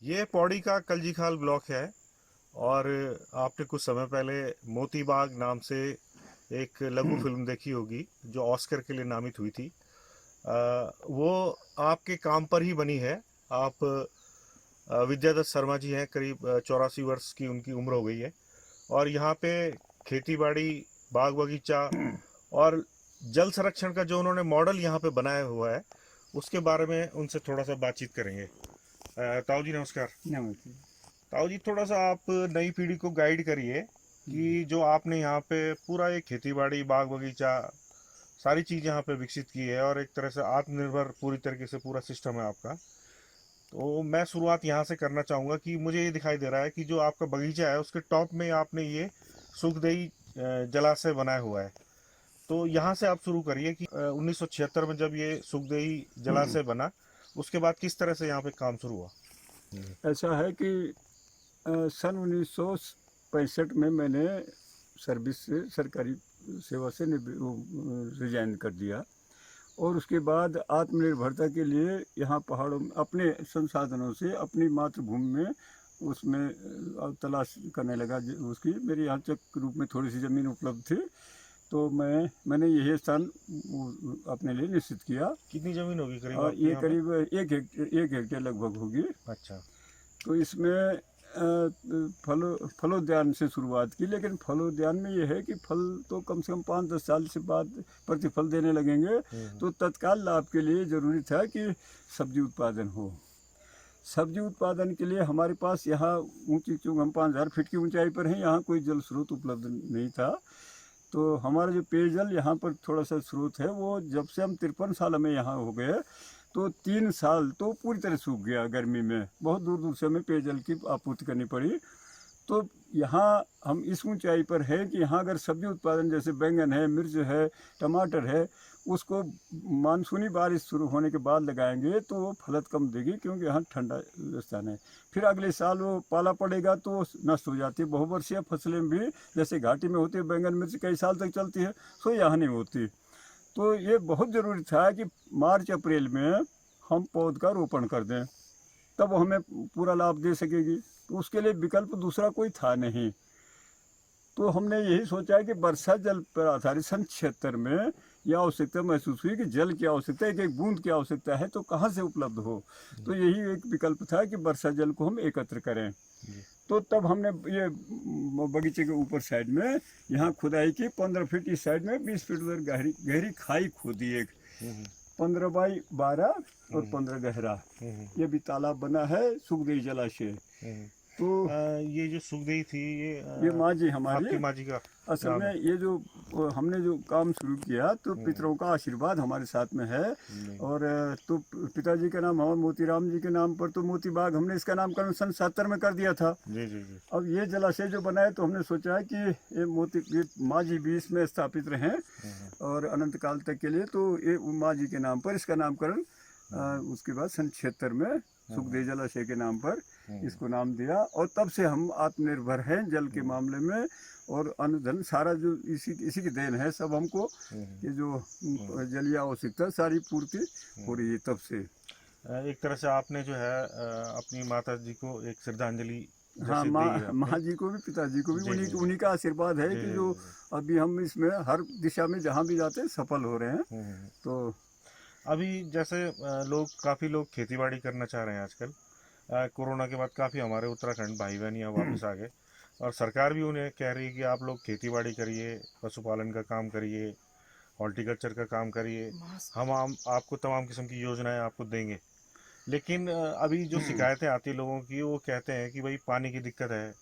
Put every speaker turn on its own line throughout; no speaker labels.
ये पौड़ी का कलजीखाल ब्लॉक है। और आपने कुछ समय पहले मोती बाग नाम से एक लघु फिल्म देखी होगी जो ऑस्कर के लिए नामित हुई थी। वो आपके काम पर ही बनी है। आप विद्यादत्त शर्मा जी हैं, करीब 84 वर्ष की उनकी उम्र हो गई है। और यहाँ पे खेती बाड़ी, बाग बगीचा और जल संरक्षण का जो उन्होंने मॉडल यहाँ पे बनाया हुआ है उसके बारे में उनसे थोड़ा सा बातचीत करेंगे। ताऊ जी नमस्कार।
नमस्ते।
ताऊ जी, थोड़ा सा आप नई पीढ़ी को गाइड करिए कि जो आपने यहाँ पे पूरा एक खेती बाड़ी, बाग बगीचा, सारी चीज़ यहाँ पे विकसित की है और एक तरह से आत्मनिर्भर पूरी तरीके से पूरा सिस्टम है आपका। तो मैं शुरुआत यहाँ से करना चाहूँगा कि मुझे ये दिखाई दे रहा है कि जो आपका बगीचा है उसके टॉप में आपने ये सुखदेई जलाशय बनाया हुआ है। तो यहाँ से आप शुरू करिए कि 1976 में जब ये सुखदेई जलाशय बना उसके बाद किस तरह से यहाँ पे काम शुरू हुआ।
ऐसा है कि सन 1965 में मैंने सर्विस से, सरकारी सेवा से रिजाइन कर दिया और उसके बाद आत्मनिर्भरता के लिए यहाँ पहाड़ों में अपने संसाधनों से अपनी मातृभूमि में उसमें तलाश करने लगा। उसकी मेरे यहाँ चक के रूप में थोड़ी सी ज़मीन उपलब्ध थी, तो मैंने यही स्थान अपने लिए निश्चित किया।
कितनी जमीन होगी करीब आपके
ये
यहाँ पे?
करीब 1 हेक्टेयर लगभग होगी।
अच्छा।
तो इसमें फलोद्यान से शुरुआत की, लेकिन फलोद्यान में ये है कि फल तो कम से कम 5-10 साल से बाद प्रतिफल देने लगेंगे। तो तत्काल लाभ के लिए ज़रूरी था कि सब्जी उत्पादन हो। सब्जी उत्पादन के लिए हमारे पास यहाँ ऊंची, चूँकि हम 5000 फीट की ऊंचाई पर हैं, यहाँ कोई जल स्रोत उपलब्ध नहीं था। तो हमारा जो पेयजल यहाँ पर थोड़ा सा स्रोत है, वो जब से हम 53 साल में यहाँ हो गए तो 3 साल तो पूरी तरह सूख गया। गर्मी में बहुत दूर दूर से हमें पेयजल की आपूर्ति करनी पड़ी। तो यहाँ हम इस ऊंचाई पर है कि यहाँ अगर सब्जी उत्पादन जैसे बैंगन है, मिर्च है, टमाटर है, उसको मानसूनी बारिश शुरू होने के बाद लगाएंगे तो वो फलत कम देगी, क्योंकि यहाँ ठंडा स्थान है। फिर अगले साल वो पाला पड़ेगा तो वो नष्ट हो जाती है। बहुवर्षीय फसलें भी जैसे घाटी में होती है, बैंगन मिर्च कई साल तक चलती है, सो यहाँ नहीं होती। तो ये बहुत ज़रूरी था कि मार्च अप्रैल में हम पौध का रोपण कर दें, तब हमें पूरा लाभ दे सकेगी। तो उसके लिए विकल्प दूसरा कोई था नहीं। तो हमने यही सोचा कि वर्षा जल पर आधारित सन 76 में यह आवश्यकता महसूस हुई कि जल की आवश्यकता, एक एक बूंद की आवश्यकता है, तो कहाँ से उपलब्ध हो। तो यही एक विकल्प था कि वर्षा जल को हम एकत्र करें। तो तब हमने ये बगीचे के ऊपर साइड में यहाँ खुदाई की, 15 फीट इस साइड में, 20 फीट उधर गहरी गहरी खाई खोदी, एक 15 बाई 12 और 15 गहरा। ये भी तालाब बना है, सुखदेई जलाशय। तो
ये जो सुखदेई थी
ये माँ जी हमारी,
आपकी माँ जी का
असल
नाम
में
है?
ये जो हमने जो काम शुरू किया तो पितरों का आशीर्वाद हमारे साथ में है। और तो पिताजी का नाम हमारे मोतीराम जी के नाम पर तो मोती बाग हमने इसका नामकरण सन 70 में कर दिया था।
जी जी जी।
अब ये जलाशय जो बनाए तो हमने सोचा है कि ये माँ जी भी इसमें स्थापित रहें और अनंत काल तक के लिए। तो ये माँ जी के नाम पर इसका नामकरण उसके बाद सन 76 में सुखदेव जलाशय के नाम पर इसको नाम दिया। और तब से हम आत्मनिर्भर हैं जल के मामले में। और अनुधन सारा जो इसी की देन है सब हमको, कि जो जलीय आवश्यकता सारी पूर्ति हो रही है तब से।
एक तरह से आपने जो है अपनी माता जी को एक श्रद्धांजलि
हाँ,
जैसे दी है आपने।
माँ जी को भी, पिताजी को भी
जी
उन्हीं
जी जी
उन्हीं का आशीर्वाद है
जी
कि
जी
जो
जी
अभी हम इसमें हर दिशा में जहाँ भी जाते हैं सफल हो रहे हैं।
जी।
तो
अभी जैसे काफ़ी लोग खेतीबाड़ी करना चाह रहे हैं आजकल। कोरोना के बाद काफ़ी हमारे उत्तराखंड भाई बहन यहाँ वापस आ गए और सरकार भी उन्हें कह रही है कि आप लोग खेतीबाड़ी करिए, पशुपालन का काम करिए, हॉर्टिकल्चर का काम करिए। हम आपको तमाम किस्म की योजनाएं आपको देंगे। लेकिन अभी जो शिकायतें आती हैं लोगों की, वो कहते हैं कि भाई पानी की दिक्कत है,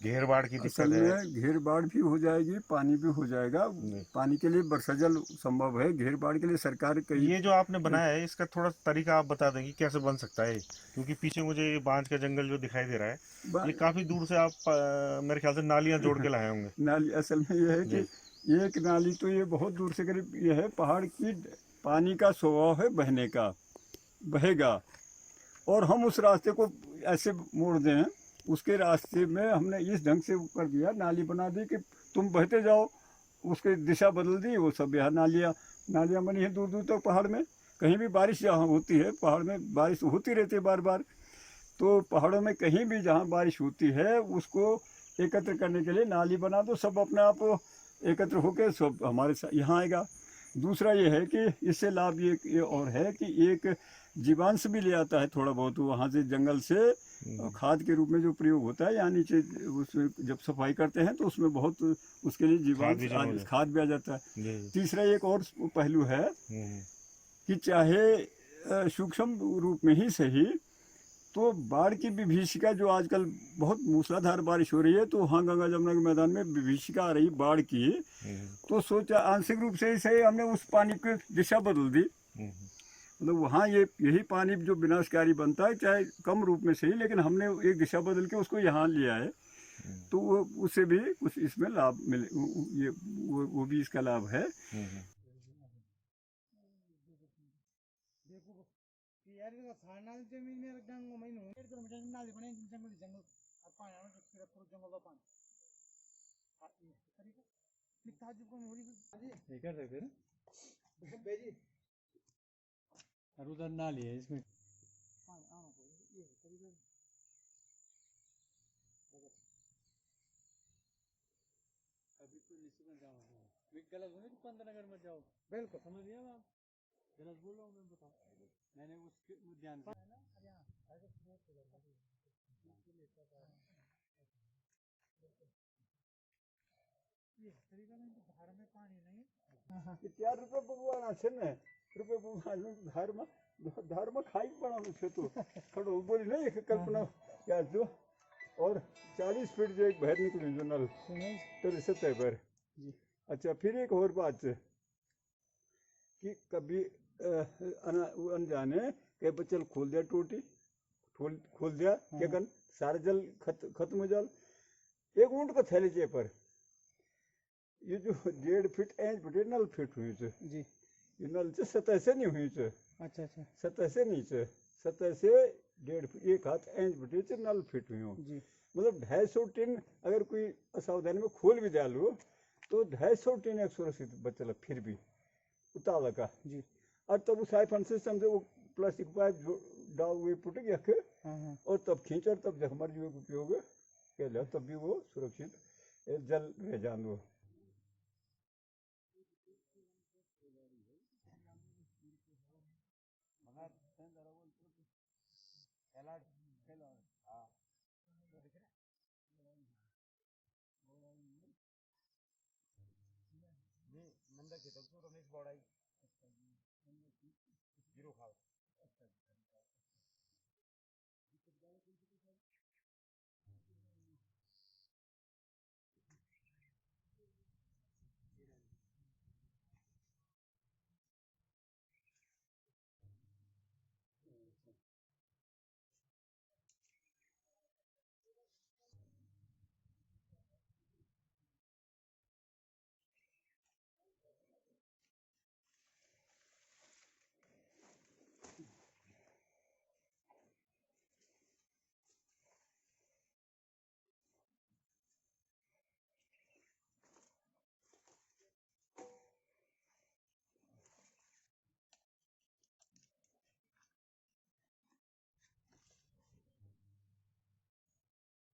घेर बाढ़ की
असल
दिक्कत है।
में घेर बाढ़ भी हो जाएगी, पानी भी हो जाएगा।
जी।
पानी के लिए वर्षा जल संभव है, घेर बाढ़ के लिए सरकार कई
ये जो आपने बनाया है इसका थोड़ा तरीका आप बता दें कि कैसे बन सकता है? क्योंकि पीछे मुझे ये बांझ का जंगल जो दिखाई दे रहा है,
बा-
ये काफ़ी दूर से आप मेरे ख्याल से नालियाँ जोड़ के लाए होंगे।
नाली असल में यह है कि
जी
एक नाली तो ये बहुत दूर से, करीब यह है पहाड़ की, पानी का स्वभाव है बहने का, बहेगा। और हम उस रास्ते को ऐसे मोड़ दें, उसके रास्ते में हमने इस ढंग से कर दिया, नाली बना दी कि तुम बहते जाओ। उसकी दिशा बदल दी, वो सब यहाँ नालियाँ नालियाँ बनी है दूर दूर तक पहाड़ में। कहीं भी बारिश जहाँ होती है, पहाड़ में बारिश होती रहती है बार बार। तो पहाड़ों में कहीं भी जहाँ बारिश होती है उसको एकत्र करने के लिए नाली बना दो, सब अपने आप एकत्र होकर सब हमारे यहाँ आएगा। दूसरा ये है कि इससे लाभ ये और है कि एक जीवांश भी ले आता है थोड़ा बहुत वहाँ से जंगल से, खाद के रूप में जो प्रयोग होता है, यहाँ नीचे उसमें जब सफाई करते हैं तो उसमें बहुत उसके लिए जीवांश खाद भी आ जाता है। तीसरा एक और पहलू है कि चाहे सूक्ष्म रूप में ही सही, तो बाढ़ की विभीषिका जो आजकल बहुत मूसलाधार बारिश हो रही है, तो वहाँ गंगा जमुना के मैदान में विभीषिका आ रही बाढ़ की, तो सोचा आंशिक रूप से ही सही हमने उस पानी की दिशा बदल दी। मतलब वहाँ यही पानी जो विनाशकारी बनता है, चाहे कम रूप में सही, लेकिन हमने एक दिशा बदल के उसको यहाँ लिया है, तो उससे भी कुछ इसमें लाभ मिले, ये वो भी इसका लाभ है।
उधर नाली है इसमें। अभी तो नीचे में जाओ, गलत होने तो पंतनगर में जाओ, बिल्कुल समझ लिया आप, गलत बोल रहा हूँ मैं, बताओ मैंने उसके ध्यान से
₹4 ભગવાન છે ને રૂપિયા ભગવાન ધારમાં ખાઈ પણ છે તો થોડો બોલી नहीं एक कल्पना क्या जो और 40 फीट जो एक बाहर निकली जो नल तेरे सतह पर। अच्छा फिर एक और बात है कि कभी अनजाने के बच्चल खोल दिया टूटी, खोल दिया क्या कर सारा जल खत्म हो जाल, एक ऊंट को थैले जे पर ये जो 1.5 फीट इंच बटे नल फिट हुई थे जी, ये नल से सतह से नहीं हुई थे। अच्छा अच्छा, सतह से नीचे, सतह से 1.5 फीट 1 हाथ इंच बटे से नल फिट हुई हो जी। मतलब 250 टिन अगर कोई असावधानी में खोल भी डालो तो 250 टिन एक सुरक्षित बचल फिर भी उतावला का जी। और तब उस साइफन सिस्टम से वो प्लास्टिक पाइप डाल हुए पुट गया और तब खींचा, तब जखमर जो उपयोग किया तब भी वो सुरक्षित जल रह जान वो।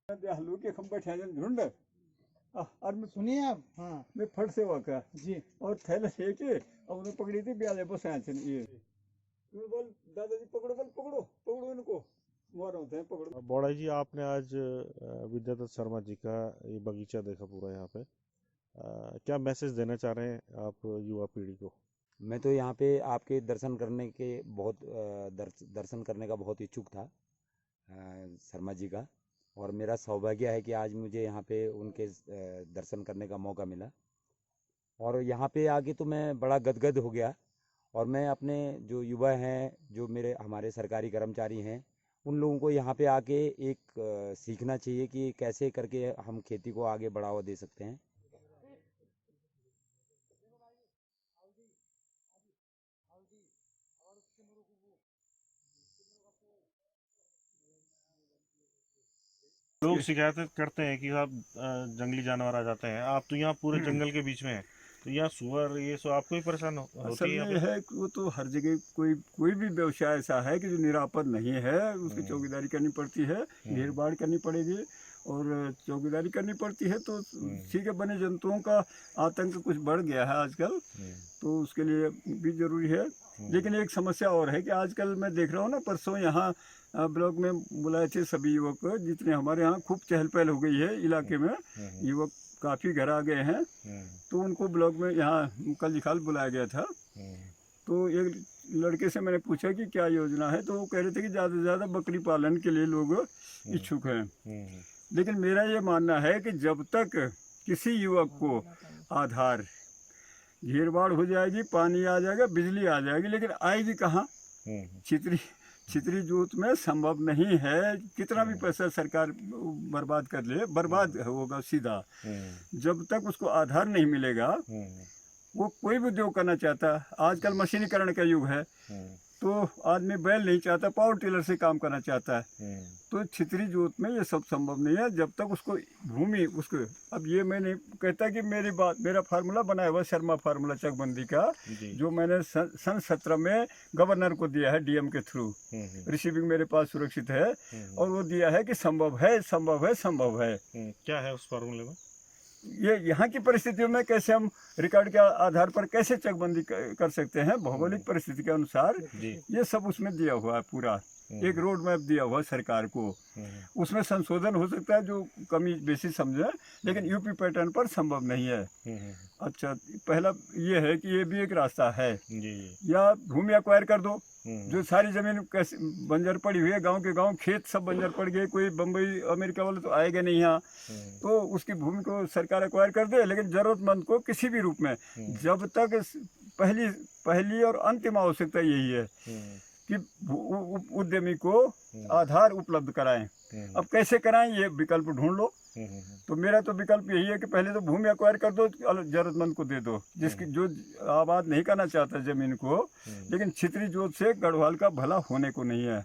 हल्लू के खंबे ठहरे झुंड और मैं सुनिए आप, हाँ मैं फट से वाका जी, और थैले लेके और उन्हें पकड़ी थी ब्याले बस आए थे ये बोल दादाजी पकड़ो, बोल पकड़ो पकड़ो इनको मार होते हैं पकड़ो।
बड़ा जी आपने आज विद्यादत्त शर्मा जी का ये बगीचा देखा पूरा यहाँ पे, क्या मैसेज देना चाह रहे हैं आप युवा पीढ़ी को?
मैं तो यहाँ पे आपके दर्शन करने के दर्शन करने का बहुत इच्छुक था शर्मा जी का, और मेरा सौभाग्य है कि आज मुझे यहाँ पे उनके दर्शन करने का मौका मिला, और यहाँ पे आके तो मैं बड़ा गदगद हो गया। और मैं अपने जो युवा हैं, जो हमारे सरकारी कर्मचारी हैं, उन लोगों को यहाँ पे आके एक सीखना चाहिए कि कैसे करके हम खेती को आगे बढ़ावा दे सकते हैं।
लोग शिकायत करते हैं कि आप जंगली जानवर आ जाते हैं, आप तो यहाँ पूरे जंगल के बीच में हैं, तो यहाँ सुअर ये सब आपको ही परेशान होती
असल
है यहाँ
में
पे?
है कि वो तो हर जगह कोई भी व्यवसाय ऐसा है कि जो निरापद नहीं है, उसकी चौकीदारी करनी पड़ती है, घेर बाड़ करनी पड़ेगी और चौकीदारी करनी पड़ती है। तो ठीक है, वन्य जंतुओं का आतंक कुछ बढ़ गया है आजकल, तो उसके लिए भी जरूरी है। लेकिन एक समस्या और है कि आजकल मैं देख रहा हूँ ना, परसों यहाँ ब्लॉक में बुलाए थे सभी युवक, जितने हमारे यहाँ खूब चहल पहल हो गई है इलाके में, युवक काफ़ी घर आ गए हैं, तो उनको ब्लॉक में यहाँ कल जिखाल बुलाया गया था। तो एक लड़के से मैंने पूछा कि क्या योजना है, तो वो कह रहे थे कि ज़्यादा से ज़्यादा बकरी पालन के लिए लोग इच्छुक हैं। लेकिन मेरा ये मानना है कि जब तक किसी युवक को आधार, घेर बाड़ हो जाएगी, पानी आ जाएगा, बिजली आ जाएगी, लेकिन आएगी कहाँ? छितरी जोत में संभव नहीं है। कितना भी पैसा सरकार बर्बाद कर ले, बर्बाद होगा सीधा। जब तक उसको आधार नहीं मिलेगा, वो कोई भी उद्योग करना चाहता। आजकल मशीनीकरण का युग है, तो आदमी बैल नहीं चाहता, पावर टिलर से काम करना चाहता है। तो छितरी जोत में ये सब संभव नहीं है जब तक उसको भूमि, उसको, अब ये मैं नहीं कहता कि मेरा फार्मूला बनाया हुआ शर्मा फार्मूला चकबंदी का, जो मैंने सन 17 में गवर्नर को दिया है डीएम के थ्रू, रिसीविंग मेरे पास सुरक्षित है, और वो दिया है कि संभव है, संभव है, संभव है।
क्या है उस फार्मूले में?
ये यहाँ की परिस्थितियों में कैसे हम रिकॉर्ड के आधार पर कैसे चकबंदी कर सकते हैं, भौगोलिक परिस्थिति के अनुसार, ये सब उसमें दिया हुआ है। पूरा एक रोड मैप दिया हुआ है सरकार को, उसमें संशोधन हो सकता है जो कमी बेसी समझे, लेकिन यूपी पैटर्न पर संभव नहीं है। अच्छा, पहला ये है कि ये भी एक रास्ता है, या भूमि एक्वायर कर दो, जो सारी जमीन कैसे बंजर पड़ी हुई है, गांव के गांव खेत सब बंजर पड़ गए, कोई बम्बई अमेरिका वाले तो आएगा नहीं यहाँ, तो उसकी भूमि को सरकार एक्वायर कर दे, लेकिन जरूरतमंद को किसी भी रूप में, जब तक पहली और अंतिम आवश्यकता यही है कि उद्यमी को आधार उपलब्ध कराएं। अब कैसे कराएं, ये विकल्प ढूंढ लो। तो मेरा तो विकल्प यही है कि पहले तो भूमि एक्वायर कर दो, जरूरतमंद को दे दो, जिसकी जो आबाद नहीं करना चाहता जमीन को, लेकिन छितरी जोत से गढ़वाल का भला होने को नहीं है।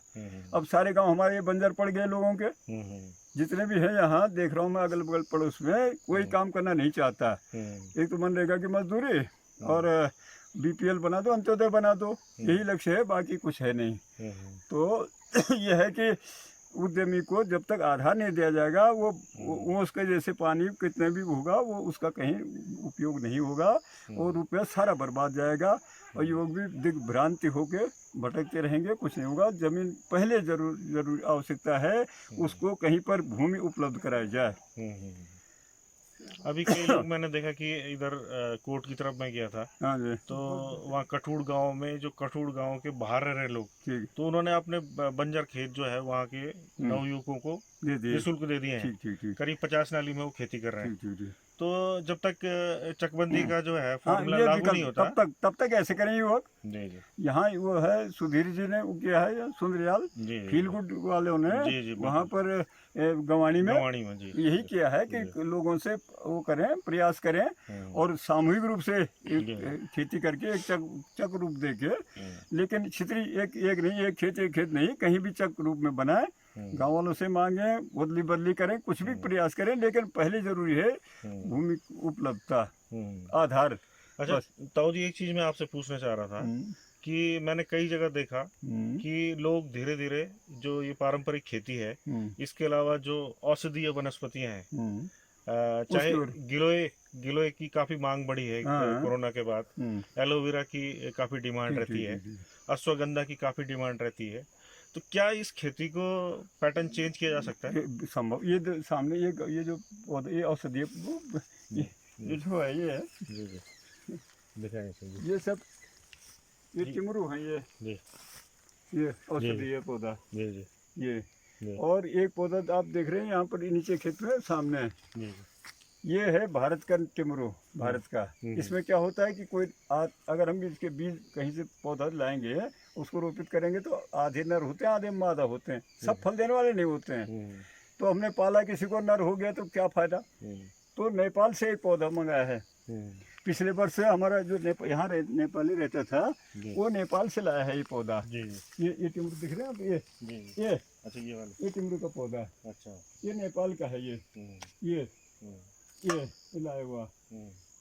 अब सारे गांव हमारे ये बंजर पड़ गए लोगों के, जितने भी हैं यहाँ देख रहा हूँ मैं अगल बगल पड़ोस में, कोई काम करना नहीं चाहता। एक तो मनरेगा की मजदूरी और बीपीएल बना दो, अंत्योदय बना दो, यही लक्ष्य है, बाकी कुछ है नहीं। तो यह है कि उद्यमी को जब तक आधार नहीं दिया जाएगा, वो उसके जैसे पानी कितने भी होगा, वो उसका कहीं उपयोग नहीं होगा, और रुपया सारा बर्बाद जाएगा, और युवक भी दिग्भ्रांति होके भटकते रहेंगे, कुछ नहीं होगा। जमीन पहले जरूर आवश्यकता है, उसको कहीं पर भूमि उपलब्ध कराई जाए।
अभी कई लोग मैंने देखा कि इधर कोट की तरफ मैं गया था,
हाँ जी,
तो वहाँ कठूड़ गांव में, जो कठूड़ गांव के बाहर रह रहे लोग, तो उन्होंने अपने बंजर खेत जो है वहाँ के नवयुवकों को निःशुल्क दे दिए हैं। करीब 50 नाली में वो खेती कर रहे हैं। तो जब तक चकबंदी का जो है फॉर्मूला लागू नहीं होता,
तब तक ऐसे करें युवक। यहाँ वो है सुधीर जी ने किया है, सुंदरयाल फील गुड वालों ने वहाँ पर गवाणी में यही किया है कि लोगों से वो करें, प्रयास करें, और सामूहिक रूप से खेती करके एक चक रूप देके, लेकिन छितरी एक नहीं, एक खेत नहीं, कहीं भी चक रूप में बनाए, गाँव वालों से मांगे, बदली बदली करें, कुछ भी प्रयास करें, लेकिन पहले जरूरी है भूमि उपलब्धता, आधार।
अच्छा ताऊ जी, एक चीज मैं आपसे पूछना चाह रहा था कि मैंने कई जगह देखा कि लोग धीरे धीरे जो ये पारंपरिक खेती है, इसके अलावा जो औषधीय वनस्पतियां हैं, चाहे गिलोय की काफी मांग बढ़ी है कोरोना के बाद, एलोवेरा की काफी डिमांड रहती है, अश्वगंधा की काफी डिमांड रहती है, तो क्या इस खेती को पैटर्न चेंज किया जा सकता है?
संभव। ये सामने ये जो पौधे, ये औषधीय ये जो है, ये ये सब ये टिमरू है, ये औषधीय पौधा, ये और एक पौधा आप देख रहे हैं यहाँ पर नीचे खेत में सामने, ये है भारत का टिमरू, भारत का। इसमें क्या होता है कि कोई अगर हम इसके बीज कहीं से पौधा लाएंगे, उसको रोपित करेंगे, तो आधे नर होते हैं, आधे मादा होते हैं, सब फल देने वाले नहीं होते हैं। तो हमने पाला, किसी को नर हो गया तो क्या फायदा, तो नेपाल से एक पौधा मंगाया है। पिछले वर्ष से हमारा जो यहाँ नेपाली रहता था, वो नेपाल से लाया है ये पौधा। ये टिमरू दिख रहे हैं आप, ये
अच्छा, ये वाला
ये टिमरू का पौधा, अच्छा, ये नेपाल का है, ये लाया हुआ।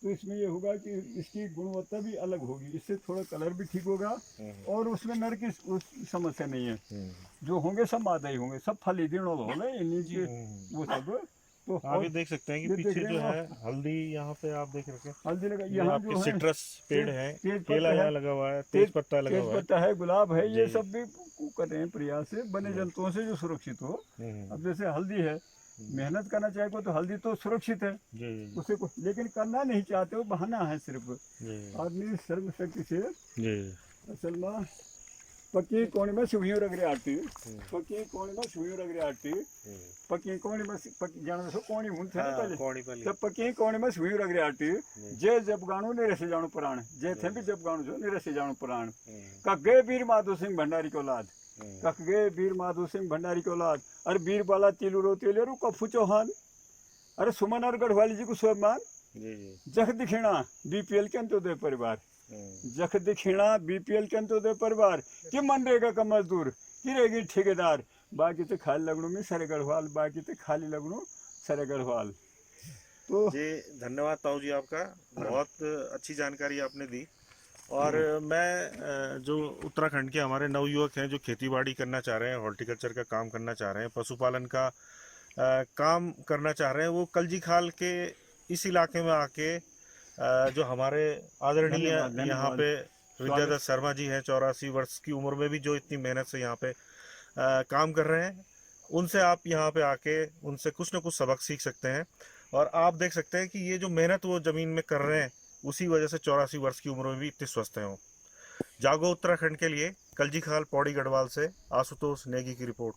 तो इसमें ये होगा कि इसकी गुणवत्ता भी अलग होगी, इससे थोड़ा कलर भी ठीक होगा और उसमें नर की उस समस्या नहीं है। जो होंगे सब मादा ही होंगे, सब फल ही दिनों होंगे इन्हीं के वो सब। तो
आप ये देख सकते हैं कि
ये देख
पीछे
रहे
जो
हैं
है हल्दी, यहाँ पे आप देख रखे हैं
हल्दी लगा
ये
यहाँ
आपके
जो है
सिट्रस पेड़ है,
तेज
केला
पत्ता
यहाँ
है,
लगा हुआ है, तेज पत्ता लगा
तेज
हुआ है।
पत्ता है, गुलाब है, ये
जी।
सब भी कर रहे हैं प्रयास से बने जंतुओं से जो सुरक्षित हो। अब जैसे हल्दी है, मेहनत करना चाहे को तो हल्दी तो सुरक्षित है,
जी
उसे को लेकिन करना नहीं चाहते, वो बहाना है सिर्फ।
जी
आदमी सर्वशक्ति से
जी
असल में पक्की कोण में सुहियों रगड़े आटी, पक्की कोण में सुहियों रगड़े आटी, पक्की कोण में पक्की जानो सो कोणी हुन थे ना
हाँ,
पहले,
कौड़ी पहले।
तब पक्की कोण में सुहियों रगड़े आटी, जे जब गाणु ने रसे जानो पुराण, जे थे भी जब गाणु जो ने रसे जानो पुराण। कगे वीर माधो सिंह भंडारी को लाद, कगे वीर माधो सिंह भंडारी को लाद, अरे वीर बाला तिलु रो तेलेरु कफू चौहान, अरे सुमन और गढ़वाली जी को स्वाभिमान, जख दिखेना बीपीएल के अंत्योदय परिवार, जख दिखेना बीपीएल के अंत्योदय परिवार, कि मनरेगा का मजदूर, कि रहेगी ठेकेदार, बाकी तो खाली लगनों में सरे गढ़वाल, बाकी तो खाली लगनों सरे गढ़वाल। तो
जी धन्यवाद ताऊ जी आपका, बहुत अच्छी जानकारी आपने दी। और मैं जो उत्तराखंड के हमारे नवयुवक हैं जो खेती-बाड़ी करना चाह रहे हैं, हॉर्टिकल्चर का काम करना चाह रहे हैं, पशुपालन का काम करना चाह रहे हैं, वो कलजी खाल के इस इलाके में आके जो हमारे आदरणीय
धन्यवाद,
यहाँ
धन्यवाद।
पे विद्याधर शर्मा जी हैं, 84 वर्ष की उम्र में भी जो इतनी मेहनत से यहाँ पे काम कर रहे हैं, उनसे आप यहाँ पे आके उनसे कुछ न कुछ सबक सीख सकते हैं। और आप देख सकते हैं कि ये जो मेहनत वो ज़मीन में कर रहे हैं, उसी वजह से 84 वर्ष की उम्र में भी इतने स्वस्थ हैं वो। जागो उत्तराखंड के लिए कलजी खाल, पौड़ी गढ़वाल से आशुतोष नेगी की रिपोर्ट।